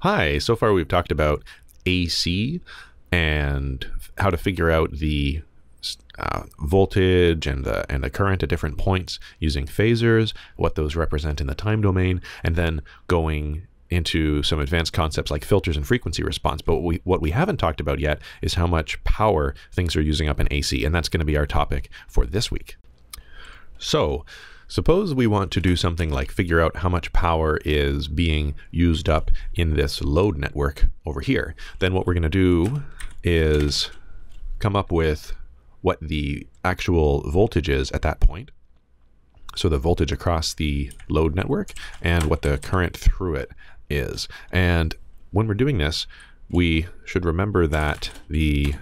Hi, so far we've talked about AC and how to figure out the voltage and the current at different points using phasors, what those represent in the time domain, and then going into some advanced concepts like filters and frequency response. But what we haven't talked about yet is how much power things are using up in AC, and that's going to be our topic for this week. So suppose we want to do something like figure out how much power is being used up in this load network over here. Then what we're going to do is come up with what the actual voltage is at that point. So the voltage across the load network and what the current through it is. And when we're doing this, we should remember that the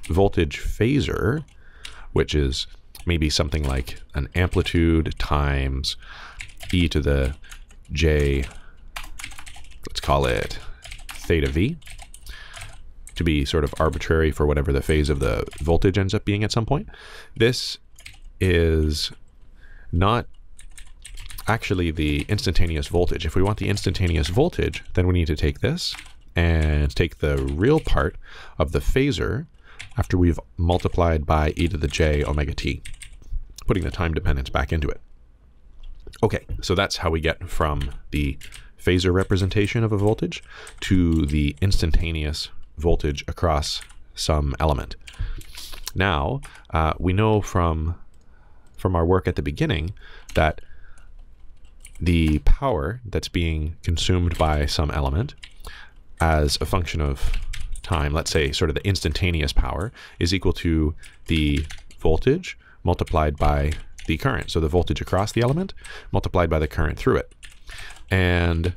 voltage phasor, which is maybe something like an amplitude times e to the j, let's call it theta v, to be sort of arbitrary for whatever the phase of the voltage ends up being at some point. This is not actually the instantaneous voltage. If we want the instantaneous voltage, then we need to take this and take the real part of the phasor after we've multiplied by e to the j omega t, putting the time dependence back into it. Okay, so that's how we get from the phasor representation of a voltage to the instantaneous voltage across some element. Now, we know from our work at the beginning that the power that's being consumed by some element as a function of time, let's say sort of the instantaneous power, is equal to the voltage multiplied by the current. So the voltage across the element multiplied by the current through it. And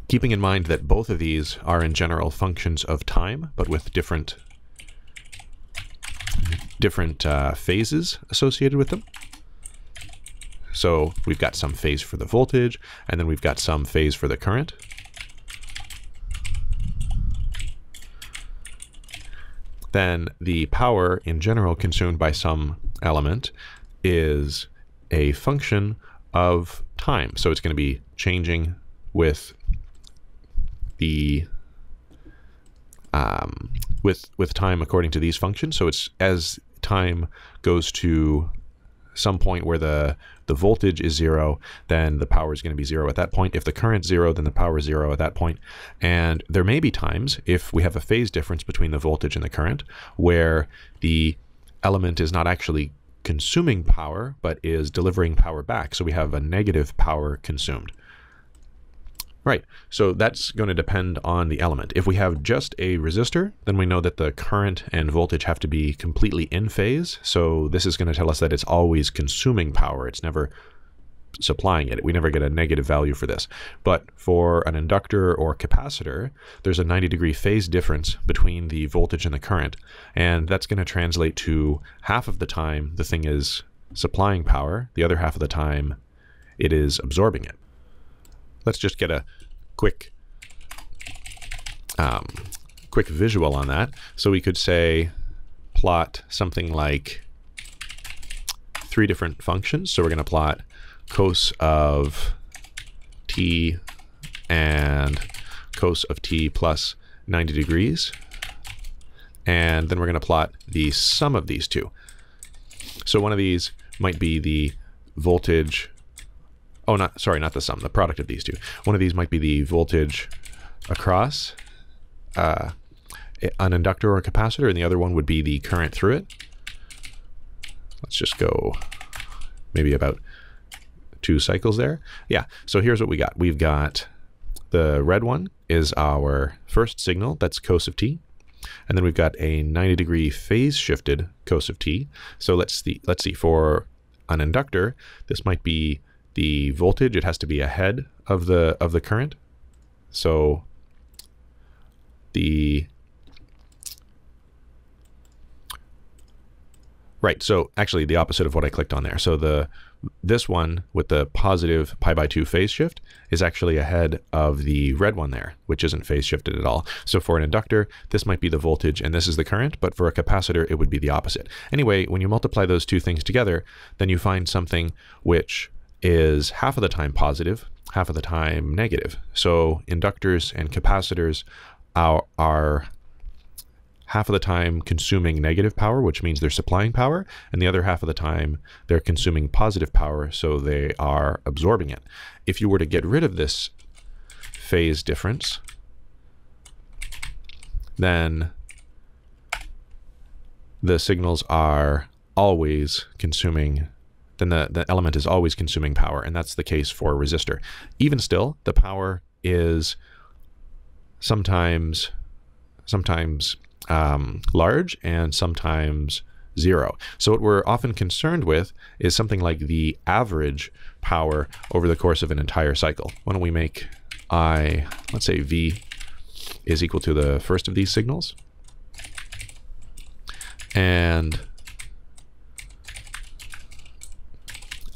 keeping in mind that both of these are in general functions of time, but with different phases associated with them. So we've got some phase for the voltage, and then we've got some phase for the current. Then the power in general consumed by some element is a function of time. So it's going to be changing with the with time according to these functions. So it's as time goes to some point where the voltage is 0, then the power is going to be 0 at that point. If the current's 0, then the power is 0 at that point. And there may be times, if we have a phase difference between the voltage and the current, where the element is not actually consuming power, but is delivering power back. So we have a negative power consumed. Right, so that's going to depend on the element. If we have just a resistor, then we know that the current and voltage have to be completely in phase. So this is going to tell us that it's always consuming power. It's never supplying it. We never get a negative value for this. But for an inductor or capacitor, there's a 90-degree phase difference between the voltage and the current. And that's going to translate to half of the time the thing is supplying power, the other half of the time it is absorbing it. Let's just get a quick visual on that. So we could say plot something like 3 different functions. So we're going to plot cos of t and cos of t plus 90 degrees. And then we're going to plot the sum of these two. So one of these might be the voltage. Oh, not the sum, the product of these two. One of these might be the voltage across an inductor or a capacitor, and the other one would be the current through it. Let's just go maybe about 2 cycles there. Yeah, so here's what we got. We've got the red one is our first signal, that's cos of t. And then we've got a 90-degree phase shifted cos of t. So let's see, for an inductor, this might be the voltage. It has to be ahead of the current. So so actually the opposite of what I clicked on there. So this one with the positive pi/2 phase shift is actually ahead of the red one there, which isn't phase shifted at all. So for an inductor, this might be the voltage and this is the current, but for a capacitor, it would be the opposite. Anyway, when you multiply those two things together, then you find something which is half of the time positive, half of the time negative. So inductors and capacitors are half of the time consuming negative power, which means they're supplying power, and the other half of the time they're consuming positive power, so they are absorbing it. If you were to get rid of this phase difference, then the signals are always consuming, then the element is always consuming power, and that's the case for a resistor. Even still, the power is sometimes large and sometimes zero. So what we're often concerned with is something like the average power over the course of an entire cycle. Why don't we make let's say V is equal to the first of these signals, and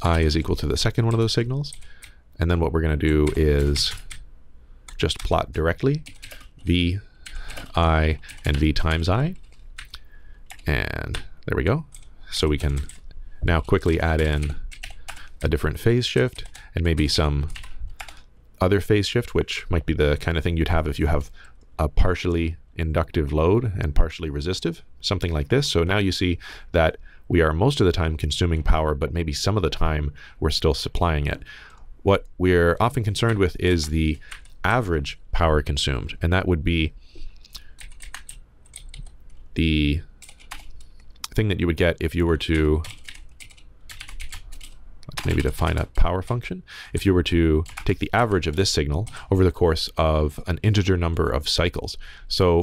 I is equal to the second one of those signals. And then what we're going to do is just plot directly V I and V times I, and there we go. So we can now quickly add in a different phase shift and maybe some other phase shift, which might be the kind of thing you'd have if you have a partially inductive load and partially resistive, something like this. So now you see that we are most of the time consuming power, but maybe some of the time we're still supplying it. What we're often concerned with is the average power consumed, and that would be the thing that you would get if you were to, let's maybe define a power function. If you were to take the average of this signal over the course of an integer number of cycles. So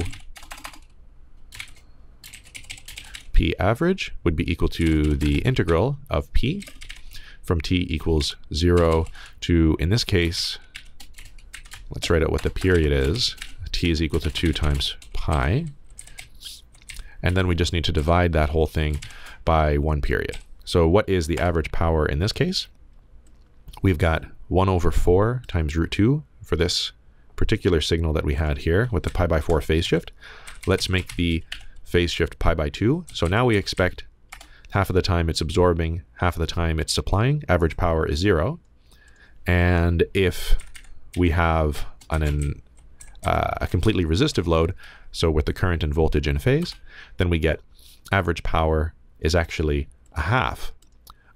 P average would be equal to the integral of P from t equals 0 to, in this case, let's write out what the period is. T is equal to 2 times pi. And then we just need to divide that whole thing by 1 period. So what is the average power in this case? We've got 1 over 4 times root 2 for this particular signal that we had here with the pi by 4 phase shift. Let's make the phase shift pi by 2. So now we expect half of the time it's absorbing, half of the time it's supplying. Average power is 0. And if we have a completely resistive load, so with the current and voltage in phase, then we get average power is actually a half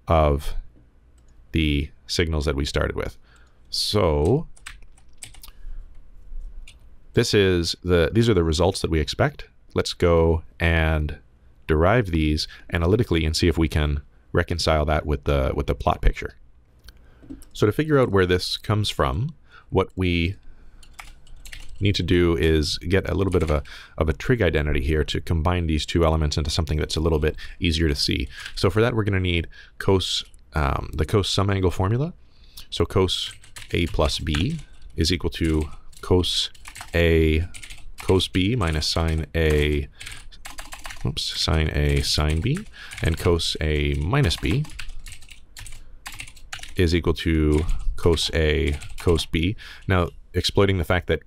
of the signals that we started with. So these are the results that we expect. Let's go and derive these analytically and see if we can reconcile that with the plot picture. So to figure out where this comes from, what we need to do is get a little bit of a trig identity here to combine these two elements into something that's a little bit easier to see. So for that, we're going to need the cos sum angle formula. So cos A plus B is equal to cos A cos B minus sine A sine B, and cos A minus B is equal to cos A cos B. Now, exploiting the fact that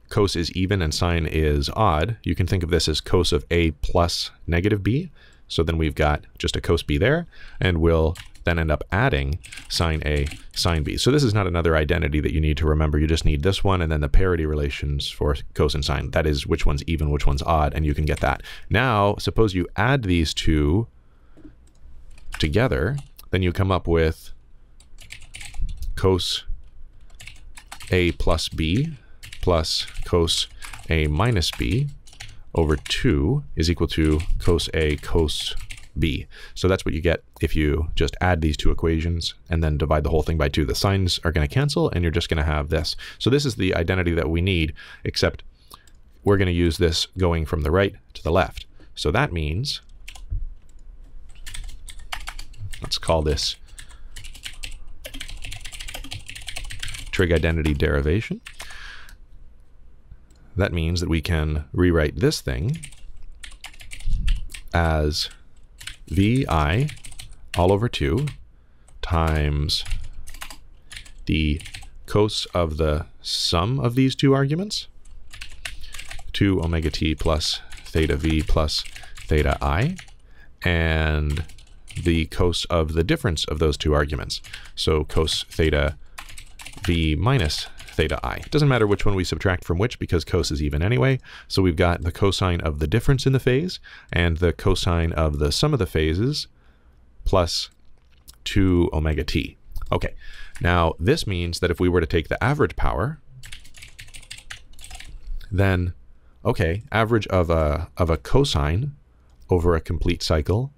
cos is even and sine is odd, you can think of this as cos of A plus negative B. So then we've got just a cos B there, and we'll then end up adding sine A sine B. So this is not another identity that you need to remember. You just need this one and then the parity relations for cos and sine. That is which one's even, which one's odd, and you can get that. Now, suppose you add these two together, then you come up with cos A plus B plus cos A minus B over 2 is equal to cos A cos B. So that's what you get if you just add these two equations and then divide the whole thing by 2. The signs are going to cancel and you're just going to have this. So this is the identity that we need, except we're going to use this going from the right to the left. So that means, let's call this trig identity derivation. That means that we can rewrite this thing as Vi all over 2 times the cos of the sum of these two arguments, 2 omega t plus theta v plus theta I, and the cos of the difference of those two arguments. So cos theta v minus theta I. It doesn't matter which one we subtract from which because cos is even anyway. So we've got the cosine of the difference in the phase and the cosine of the sum of the phases plus 2 omega t. Okay, now this means that if we were to take the average power, then, okay, average of a cosine over a complete cycle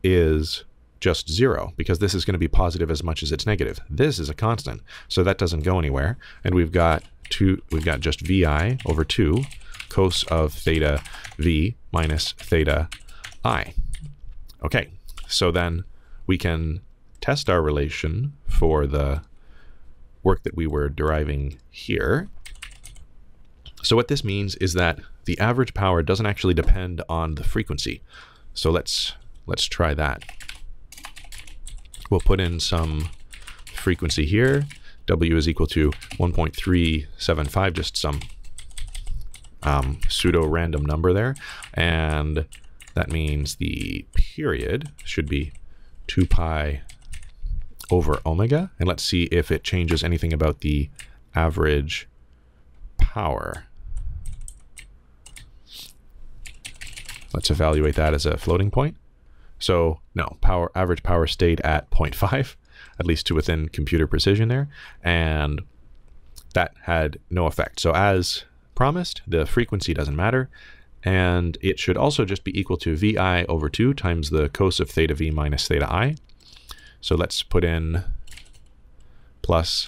is just 0, because this is going to be positive as much as it's negative. This is a constant, so that doesn't go anywhere. And we've got just vi over 2 cos of theta v minus theta I. Okay, so then we can test our relation for the work that we were deriving here. So what this means is that the average power doesn't actually depend on the frequency. So let's try that. We'll put in some frequency here. W is equal to 1.375, just some pseudo-random number there. And that means the period should be 2 pi over omega. And let's see if it changes anything about the average power. Let's evaluate that as a floating point. So no, average power stayed at 0.5, at least to within computer precision there, and that had no effect. So as promised, the frequency doesn't matter, and it should also just be equal to vi over 2 times the cos of theta v minus theta I. So let's put in plus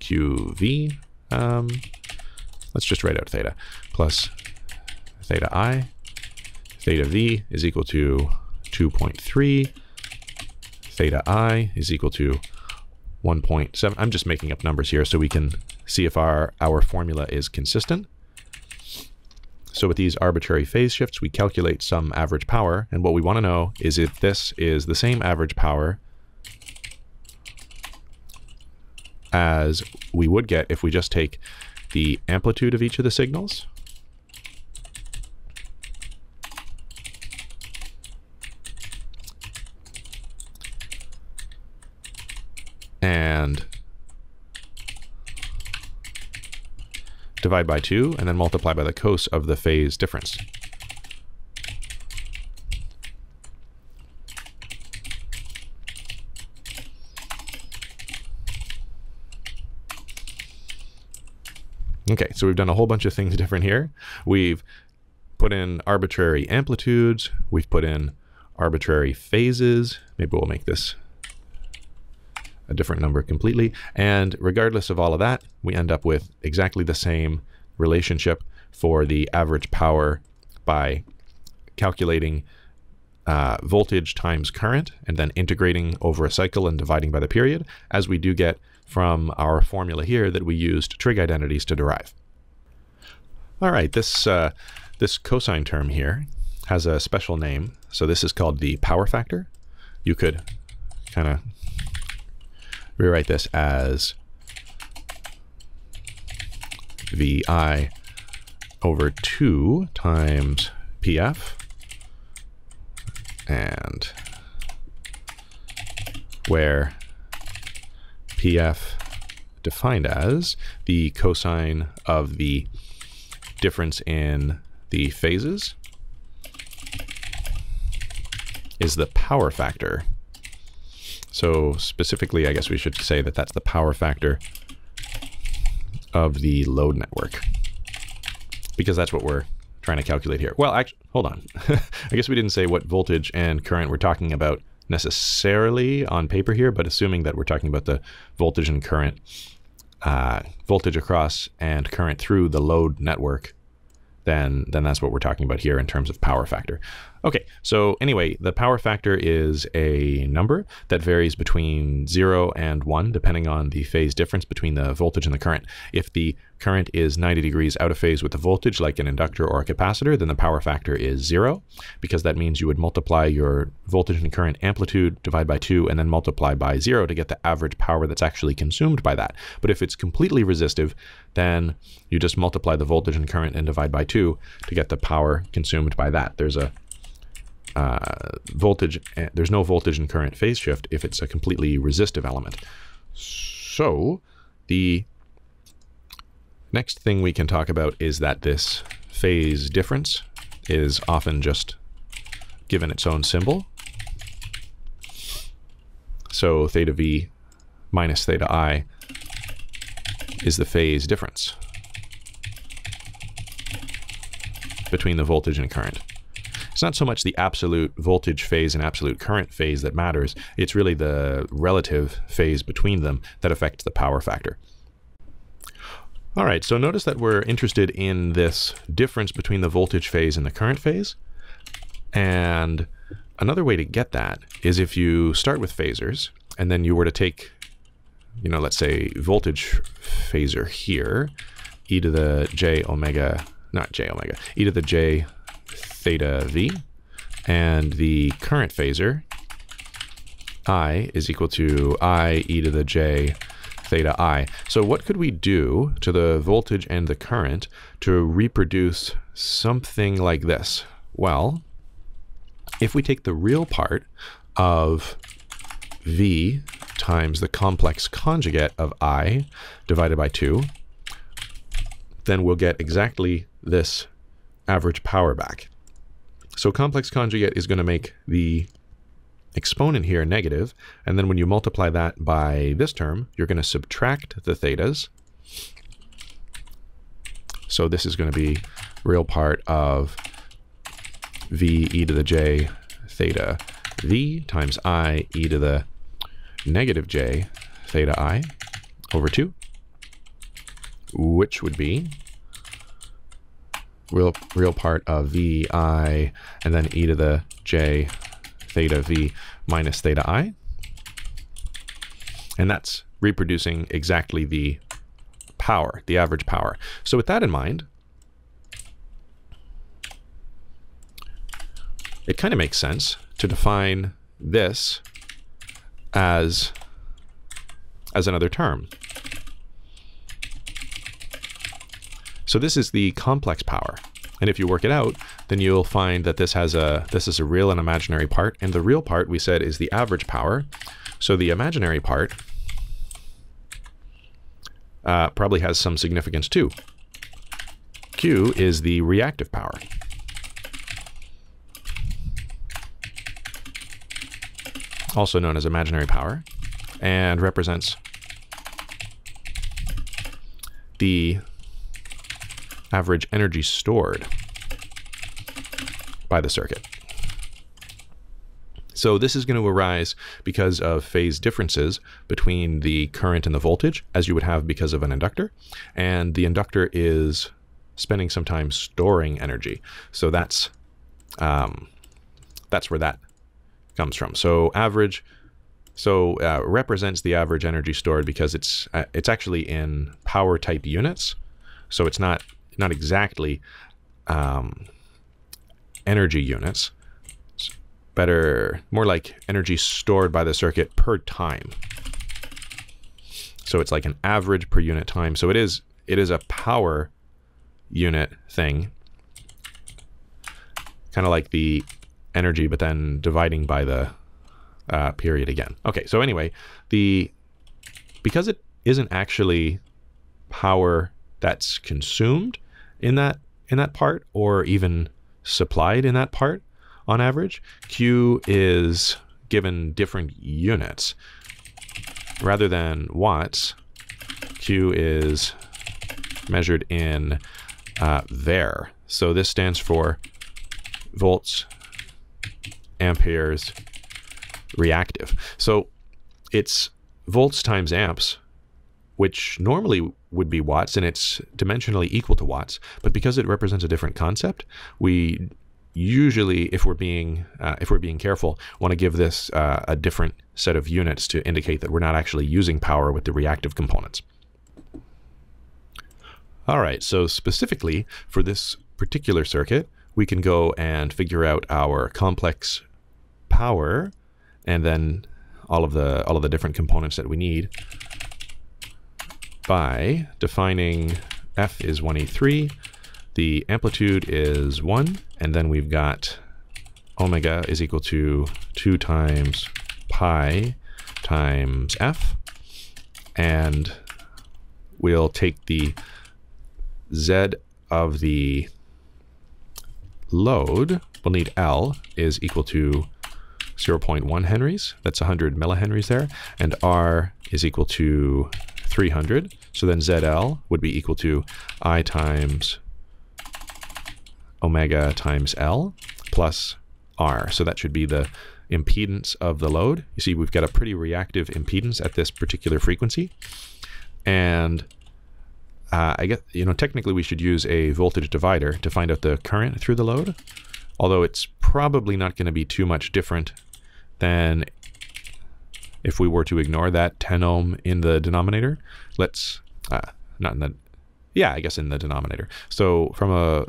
qv, let's just write out theta, plus theta I. Theta v is equal to 2.3, theta I is equal to 1.7. I'm just making up numbers here so we can see if our formula is consistent. So with these arbitrary phase shifts, we calculate some average power, and what we want to know is if this is the same average power as we would get if we just take the amplitude of each of the signals and divide by 2 and then multiply by the cos of the phase difference. Okay, so we've done a whole bunch of things different here. We've put in arbitrary amplitudes, we've put in arbitrary phases. Maybe we'll make this a different number completely. And regardless of all of that, we end up with exactly the same relationship for the average power by calculating voltage times current and then integrating over a cycle and dividing by the period, as we do get from our formula here that we used trig identities to derive. All right, this cosine term here has a special name. So this is called the power factor. You could kind of rewrite this as VI over 2 times PF, and where PF defined as the cosine of the difference in the phases is the power factor. So specifically, I guess we should say that that's the power factor of the load network, because that's what we're trying to calculate here. Well, actually, hold on. I guess we didn't say what voltage and current we're talking about necessarily on paper here, but assuming that we're talking about the voltage and current, voltage across and current through the load network, then that's what we're talking about here in terms of power factor. Okay, so anyway, the power factor is a number that varies between 0 and 1, depending on the phase difference between the voltage and the current. If the current is 90 degrees out of phase with the voltage, like an inductor or a capacitor, then the power factor is 0, because that means you would multiply your voltage and current amplitude, divide by 2, and then multiply by 0 to get the average power that's actually consumed by that. But if it's completely resistive, then you just multiply the voltage and current and divide by 2 to get the power consumed by that. There's a voltage, there's no voltage and current phase shift if it's a completely resistive element. So the next thing we can talk about is that this phase difference is often just given its own symbol. So theta V minus theta I is the phase difference between the voltage and current. It's not so much the absolute voltage phase and absolute current phase that matters. It's really the relative phase between them that affects the power factor. All right, so notice that we're interested in this difference between the voltage phase and the current phase. And another way to get that is if you start with phasors and then you were to take, you know, let's say voltage phasor here, e to the j omega, not j omega, e to the j theta v, and the current phasor I is equal to I e to the j theta I. So what could we do to the voltage and the current to reproduce something like this? Well, if we take the real part of V times the complex conjugate of I divided by 2, then we'll get exactly this average power back. So complex conjugate is going to make the exponent here negative, and then when you multiply that by this term, you're going to subtract the thetas. So this is going to be real part of V e to the j theta v times I e to the negative j theta I over 2, which would be real part of v I and then e to the j theta v minus theta I. And that's reproducing exactly the power, the average power. So with that in mind, it kind of makes sense to define this as another term. So this is the complex power. And if you work it out, then you'll find that this is a real and imaginary part. And the real part, we said, is the average power. So the imaginary part probably has some significance too. Q is the reactive power. Also known as imaginary power, and represents the average energy stored by the circuit. So this is going to arise because of phase differences between the current and the voltage, as you would have because of an inductor, and the inductor is spending some time storing energy. So that's where that comes from. So average, represents the average energy stored because it's actually in power type units. So it's not exactly energy units. It's more like energy stored by the circuit per time. So it's like an average per unit time. So it is a power unit thing, kind of like the energy, but then dividing by the period again. Okay, so anyway, because it isn't actually power that's consumed in that part or even supplied in that part on average, Q is given different units. Rather than watts, Q is measured in var. So this stands for volts, amperes, reactive. So it's volts times amps, which normally would be watts, and it's dimensionally equal to watts. But because it represents a different concept, we usually, if we're being careful, want to give this a different set of units to indicate that we're not actually using power with the reactive components. All right, so specifically for this particular circuit, we can go and figure out our complex power and then all of the different components that we need by defining F is 1E3, the amplitude is 1, and then we've got omega is equal to 2 times pi times f, and we'll take the z of the load, we'll need L is equal to 0.1 henries, that's 100 millihenries there, and R is equal to 300, so then ZL would be equal to I times omega times L plus R. So that should be the impedance of the load. You see, we've got a pretty reactive impedance at this particular frequency. And I guess, technically we should use a voltage divider to find out the current through the load, although it's probably not going to be too much different than if we were to ignore that 10 ohm in the denominator. Let's, not in the, yeah, I guess in the denominator. So from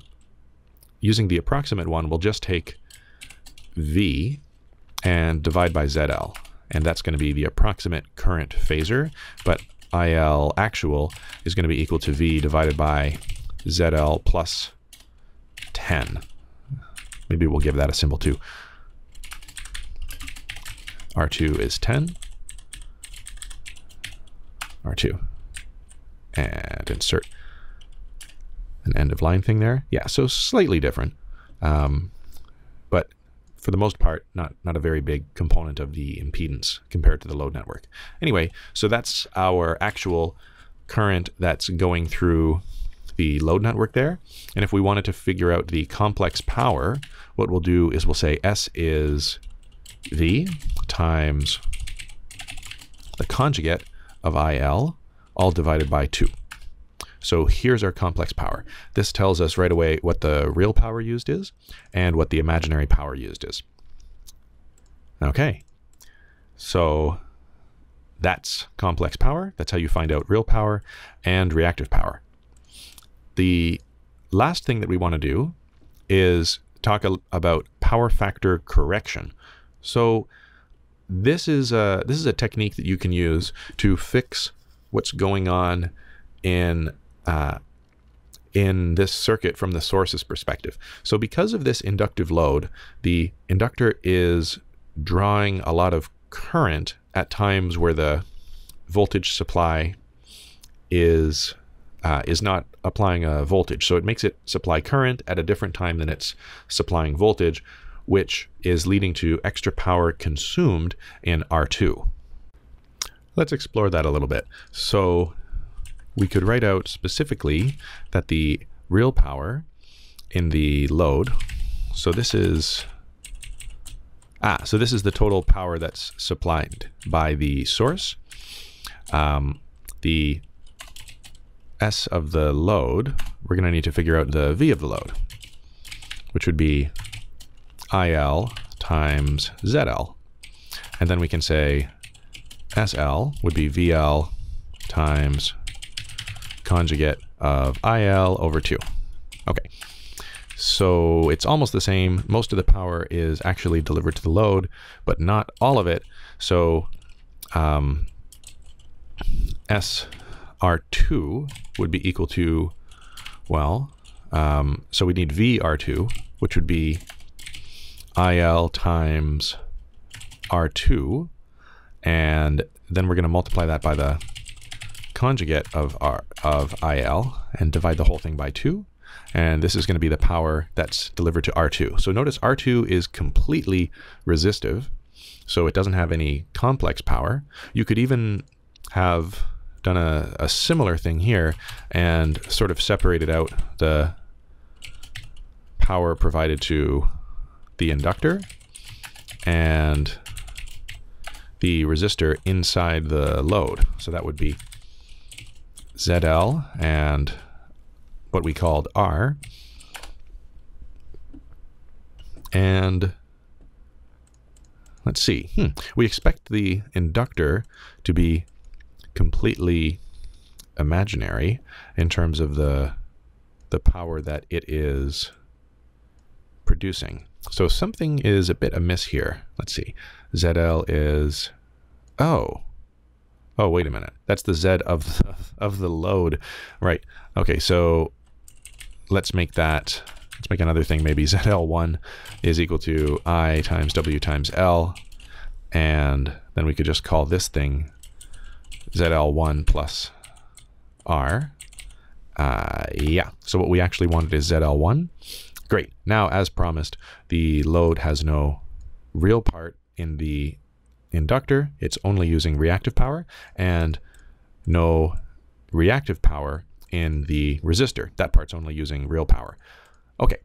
using the approximate one, we'll just take V and divide by ZL. And that's going to be the approximate current phasor, but IL actual is going to be equal to V divided by ZL plus 10. Maybe we'll give that a symbol too. R2 is 10. R2. And insert an end of line thing there. Yeah, so slightly different. But for the most part, not a very big component of the impedance compared to the load network. Anyway, so that's our actual current that's going through the load network there. And if we wanted to figure out the complex power, what we'll do is we'll say S is V times the conjugate of IL, all divided by 2. So here's our complex power. This tells us right away what the real power used is and what the imaginary power used is. Okay, so that's complex power. That's how you find out real power and reactive power. The last thing that we want to do is talk about power factor correction. So this is a technique that you can use to fix what's going on in this circuit from the source's perspective. So because of this inductive load, the inductor is drawing a lot of current at times where the voltage supply is not applying a voltage. So it makes it supply current at a different time than it's supplying voltage, which is leading to extra power consumed in R2. Let's explore that a little bit. So we could write out specifically that the real power in the load, so this is the total power that's supplied by the source. The S of the load, we're going to need to figure out the V of the load, which would be IL times ZL. And then we can say SL would be VL times conjugate of IL over 2. Okay, so it's almost the same. Most of the power is actually delivered to the load, but not all of it. So SR2 would be equal to, well, so we need VR2, which would be IL times R2, and then we're going to multiply that by the conjugate of IL and divide the whole thing by 2. And this is going to be the power that's delivered to R2. So notice R2 is completely resistive, so it doesn't have any complex power. You could even have done a similar thing here and sort of separated out the power provided to the inductor and the resistor inside the load. So that would be ZL and what we called R. And let's see, we expect the inductor to be completely imaginary in terms of the power that it is producing. So something is a bit amiss here. Let's see. ZL is, oh, wait a minute. That's the Z of the load. Right. Okay, so let's make that let's make another thing. Maybe ZL1 is equal to I times W times L. And then we could just call this thing ZL1 plus R. Yeah, so what we actually wanted is ZL1. Great. Now, as promised, the load has no real part in the inductor. It's only using reactive power, and no reactive power in the resistor. That part's only using real power. Okay.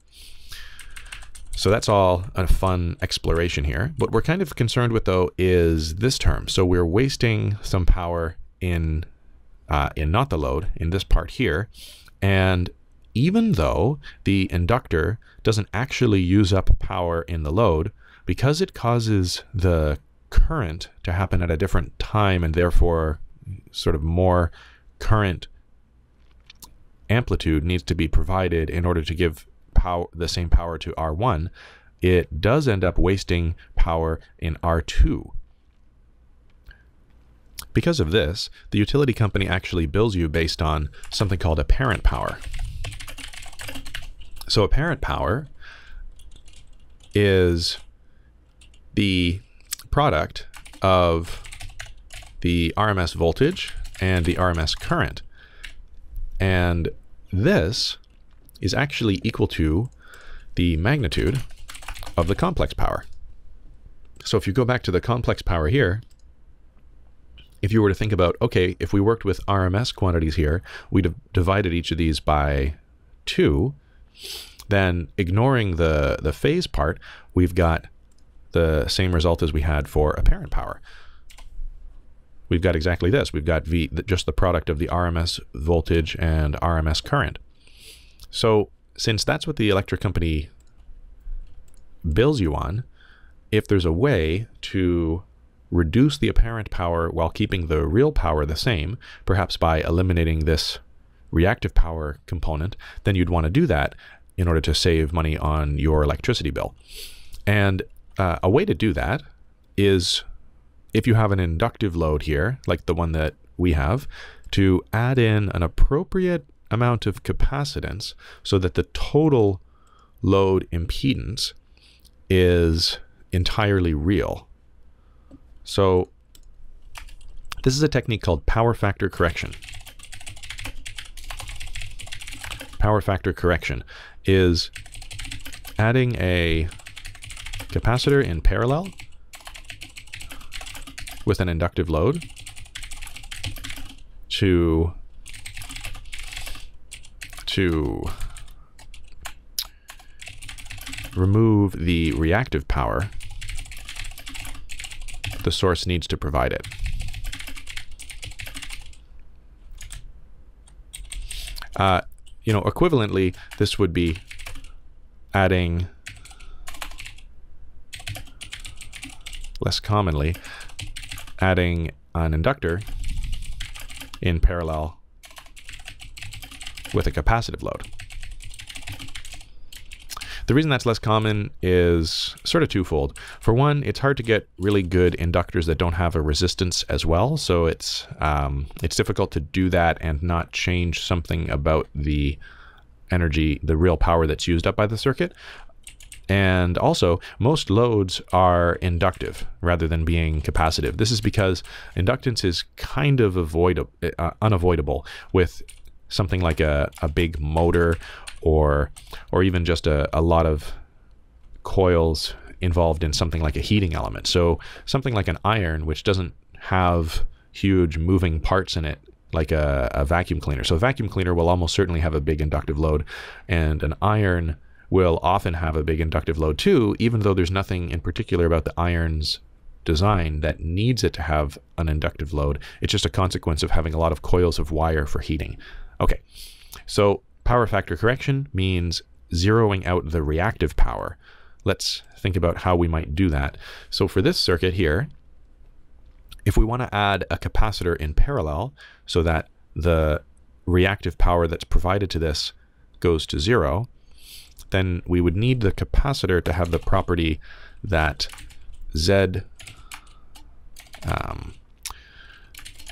So that's all a fun exploration here. What we're kind of concerned with, though, is this term. So we're wasting some power in not the load, in this part here. And even though the inductor doesn't actually use up power in the load, because it causes the current to happen at a different time and therefore sort of more current amplitude needs to be provided in order to give the same power to R1, it does end up wasting power in R2. Because of this, the utility company actually bills you based on something called apparent power. So apparent power is the product of the RMS voltage and the RMS current. And this is actually equal to the magnitude of the complex power. So if you go back to the complex power here, if you were to think about, okay, if we worked with RMS quantities here, we'd have divided each of these by 2, then ignoring the phase part, we've got the same result as we had for apparent power. We've got exactly this. We've got just the product of the RMS voltage and RMS current. So since that's what the electric company bills you on, if there's a way to reduce the apparent power while keeping the real power the same, perhaps by eliminating this reactive power component, then you'd want to do that in order to save money on your electricity bill. And a way to do that is, if you have an inductive load here, like the one that we have, to add in an appropriate amount of capacitance so that the total load impedance is entirely real. So this is a technique called power factor correction. Power factor correction is adding a capacitor in parallel with an inductive load to remove the reactive power the source needs to provide it. Equivalently, this would be adding, less commonly, adding an inductor in parallel with a capacitive load. The reason that's less common is sort of twofold. For one, it's hard to get really good inductors that don't have a resistance as well, so it's difficult to do that and not change something about the energy, the real power that's used up by the circuit. And also, most loads are inductive rather than being capacitive. This is because inductance is kind of unavoidable with something like a big motor or even just a lot of coils involved in something like a heating element. So something like an iron, which doesn't have huge moving parts in it, like a vacuum cleaner. So a vacuum cleaner will almost certainly have a big inductive load, and an iron will often have a big inductive load too, even though there's nothing in particular about the iron's design that needs it to have an inductive load. It's just a consequence of having a lot of coils of wire for heating. Okay, so power factor correction means zeroing out the reactive power. Let's think about how we might do that. So for this circuit here, if we want to add a capacitor in parallel so that the reactive power that's provided to this goes to 0, then we would need the capacitor to have the property that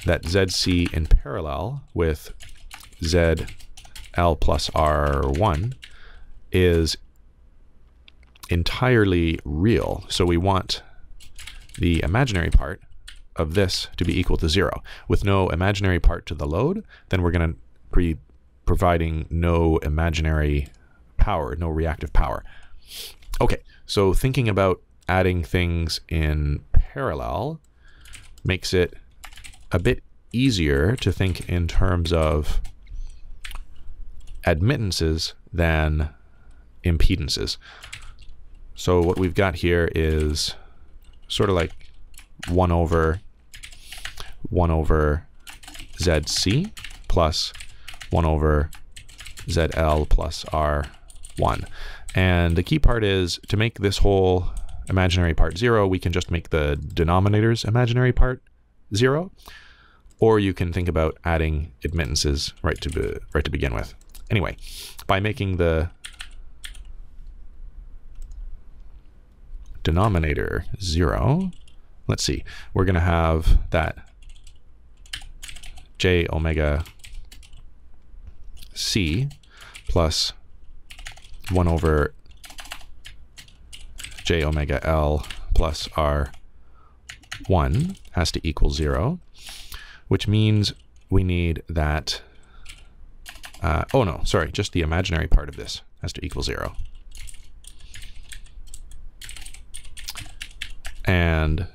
ZC in parallel with ZL plus R1 is entirely real. So we want the imaginary part of this to be equal to 0. With no imaginary part to the load, then we're going to be providing no imaginary power, no reactive power. Okay, so thinking about adding things in parallel makes it a bit easier to think in terms of admittances than impedances. So what we've got here is sort of like 1 over ZC plus 1 over ZL plus R1. And the key part is to make this whole imaginary part 0, we can just make the denominator's imaginary part 0, or you can think about adding admittances right to begin with. Anyway, by making the denominator 0, let's see, we're going to have that j omega c plus 1 over j omega L plus R1 has to equal 0, which means we need that, oh no, sorry, just the imaginary part of this has to equal 0. And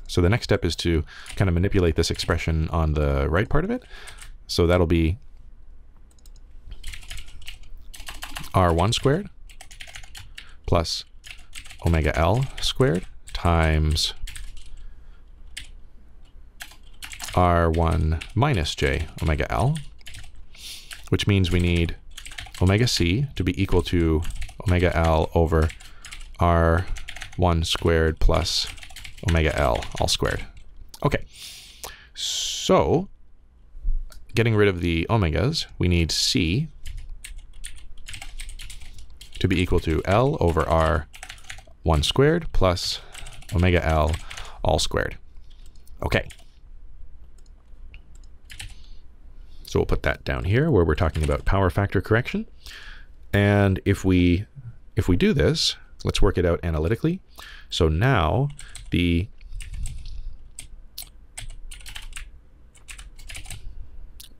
so the next step is to kind of manipulate this expression on the right part of it. So that'll be R1 squared plus omega L squared times R1 minus j omega L, which means we need omega C to be equal to omega L over R1 squared plus omega L all squared. Okay, so getting rid of the omegas, we need C to be equal to L over R1 squared plus omega L all squared. Okay. So we'll put that down here where we're talking about power factor correction. And if we do this, let's work it out analytically. So now the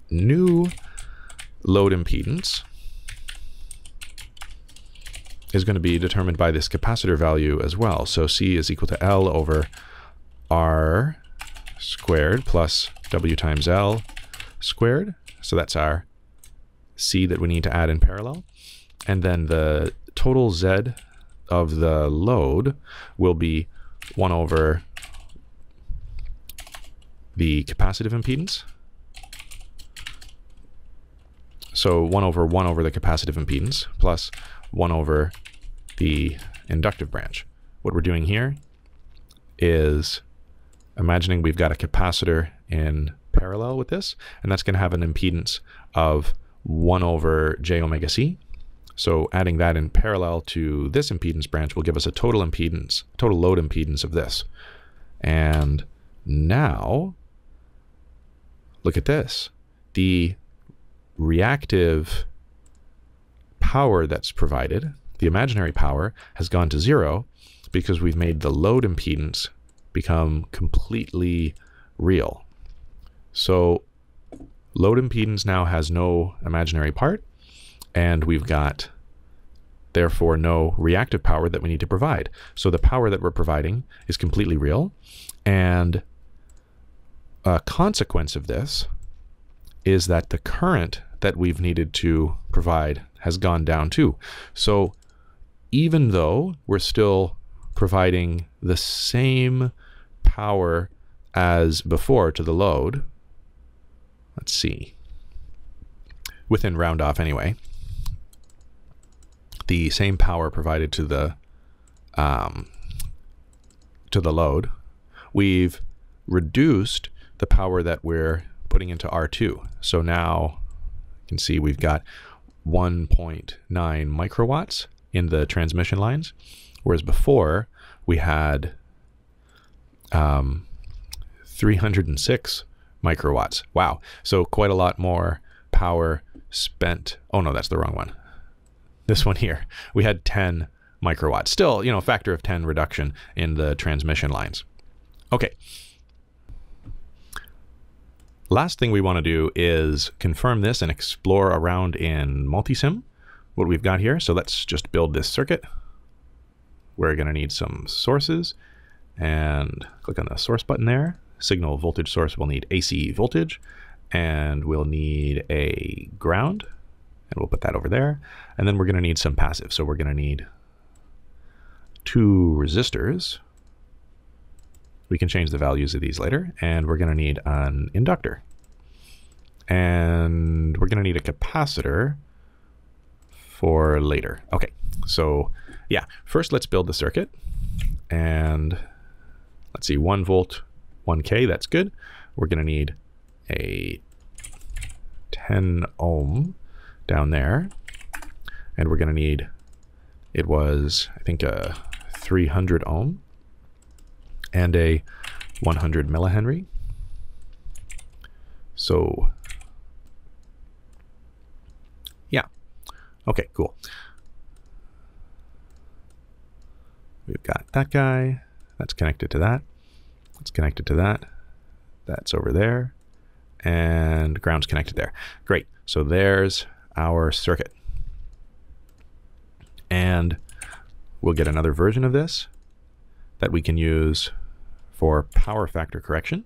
new load impedance is going to be determined by this capacitor value as well. So C is equal to L over R squared plus W times L squared. So that's our C that we need to add in parallel. And then the total Z of the load will be 1 over the capacitive impedance. So 1 over the capacitive impedance plus 1 over the inductive branch. What we're doing here is imagining we've got a capacitor in parallel with this, and that's going to have an impedance of 1 over j omega c. So adding that in parallel to this impedance branch will give us a total impedance, total load impedance of this. And now, look at this. The reactive power that's provided, the imaginary power, has gone to 0 because we've made the load impedance become completely real. So load impedance now has no imaginary part, and we've got, therefore, no reactive power that we need to provide. So the power that we're providing is completely real, and a consequence of this is that the current that we've needed to provide has gone down too. So even though we're still providing the same power as before to the load, let's see, within round off anyway, the same power provided to the load, we've reduced the power that we're putting into R2. So now you can see we've got 1.9 microwatts in the transmission lines, whereas before we had 306 microwatts. Wow. So quite a lot more power spent. Oh no, that's the wrong one. This one here. We had 10 microwatts. Still, a factor of 10 reduction in the transmission lines. Okay. Last thing we want to do is confirm this and explore around in Multisim what we've got here. So let's just build this circuit. We're going to need some sources, and click on the source button there. Signal voltage source will need AC voltage, and we'll need a ground, and we'll put that over there. And then we're going to need some passive. So we're going to need 2 resistors. We can change the values of these later. And we're going to need an inductor. And we're going to need a capacitor for later. Okay, so yeah, first let's build the circuit. And let's see, 1 volt, 1K, that's good. We're going to need a 10 ohm down there. And we're going to need, it was, I think, a 300 ohm and a 100 millihenry. So, yeah. Okay, cool. We've got that guy. That's connected to that. It's connected to that. That's over there. And ground's connected there. Great. So there's our circuit. And we'll get another version of this that we can use for power factor correction.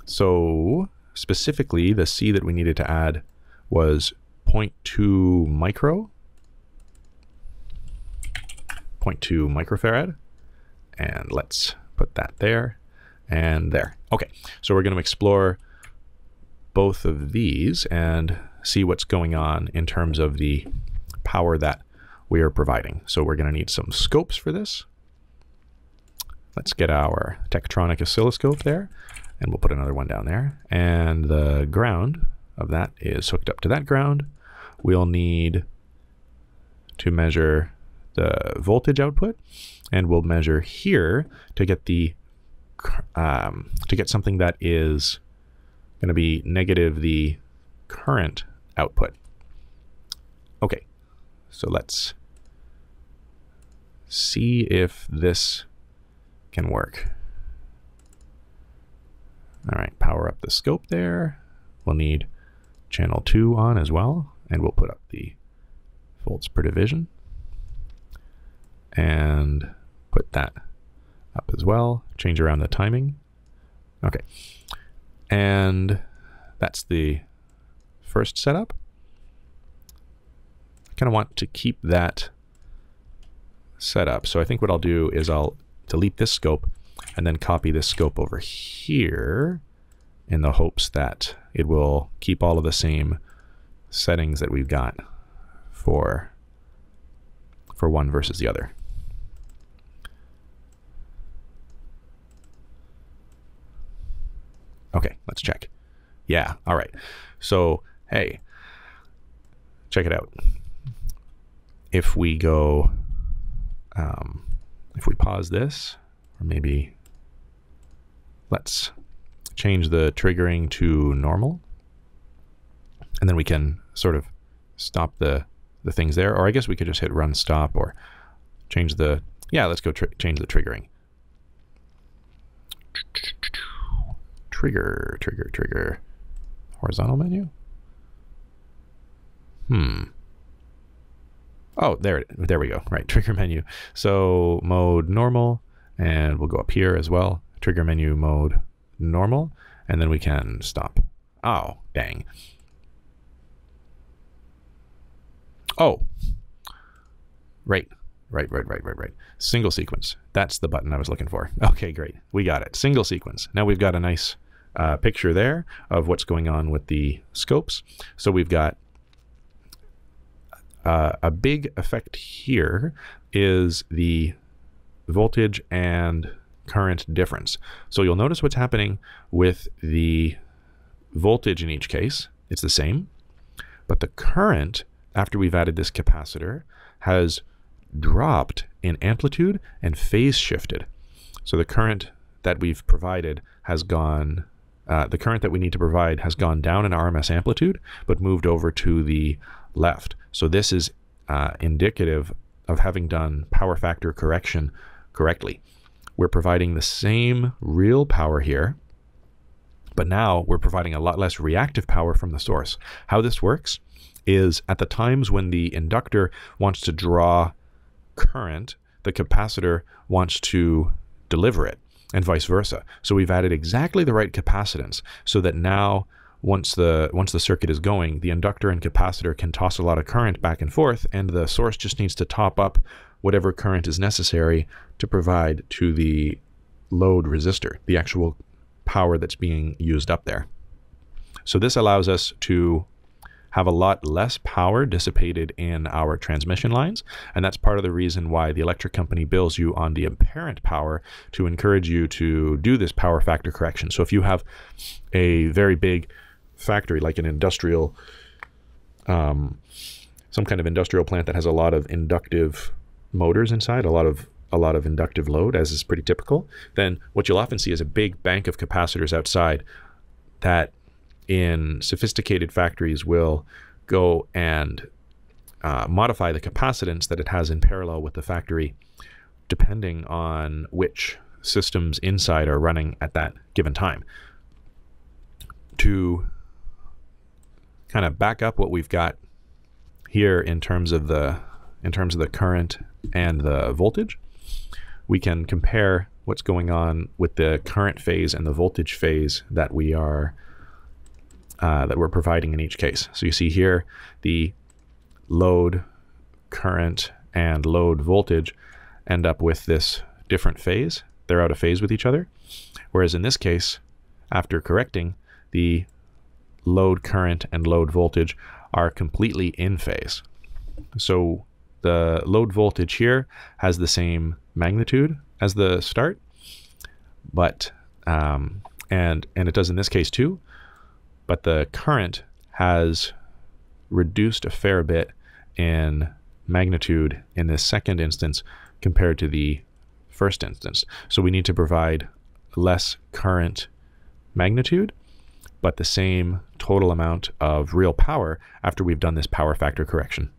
So specifically, the C that we needed to add was 0.2 micro, 0.2 microfarad. And let's put that there and there. Okay, so we're going to explore both of these and see what's going on in terms of the power that we are providing. So we're going to need some scopes for this. Let's get our Tektronix oscilloscope there, and we'll put another one down there. And the ground of that is hooked up to that ground. We'll need to measure the voltage output, and we'll measure here to get the something that is going to be negative the current output. Okay, so let's see if this can work. All right, power up the scope there. We'll need channel 2 on as well, and we'll put up the volts per division and put that up as well. Change around the timing. Okay, and that's the first setup. I kind of want to keep that set up. So I think what I'll do is I'll delete this scope and then copy this scope over here in the hopes that it will keep all of the same settings that we've got for one versus the other. Okay, let's check. Yeah, all right. So, hey, check it out. If we go, if we pause this, or maybe let's change the triggering to normal, and then we can sort of stop the things there. Or I guess we could just hit run stop or change the, yeah, let's go change the triggering. Trigger. Horizontal menu? Oh, there we go. Right, trigger menu. So mode normal, and we'll go up here as well. Trigger menu mode normal, and then we can stop. Oh, dang. Oh, right. Single sequence. That's the button I was looking for. Okay, great. We got it. Single sequence. Now we've got a nice picture there of what's going on with the scopes. So we've got a big effect here is the voltage and current difference. So you'll notice what's happening with the voltage in each case. It's the same, but the current, after we've added this capacitor, has dropped in amplitude and phase shifted. So the current that we've provided has gone the current that we need to provide has gone down in RMS amplitude, but moved over to the left. So this is indicative of having done power factor correction correctly. We're providing the same real power here, but now we're providing a lot less reactive power from the source. How this works is at the times when the inductor wants to draw current, the capacitor wants to deliver it, and vice versa. So we've added exactly the right capacitance so that now once the circuit is going, the inductor and capacitor can toss a lot of current back and forth, and the source just needs to top up whatever current is necessary to provide to the load resistor, the actual power that's being used up there. So this allows us to have a lot less power dissipated in our transmission lines, and that's part of the reason why the electric company bills you on the apparent power to encourage you to do this power factor correction. So if you have a very big factory, like an industrial, some kind of industrial plant that has a lot of inductive motors inside, a lot of inductive load, as is pretty typical, then what you'll often see is a big bank of capacitors outside that in sophisticated factories will go and modify the capacitance that it has in parallel with the factory, depending on which systems inside are running at that given time. To kind of back up what we've got here in terms of the current and the voltage, we can compare what's going on with the current phase and the voltage phase that we are that we're providing in each case. So you see here the load current and load voltage end up with this different phase. They're out of phase with each other. Whereas in this case, after correcting, the load current and load voltage are completely in phase. So the load voltage here has the same magnitude as the start, but and it does in this case too, but the current has reduced a fair bit in magnitude in this second instance compared to the first instance. So we need to provide less current magnitude, but the same total amount of real power after we've done this power factor correction.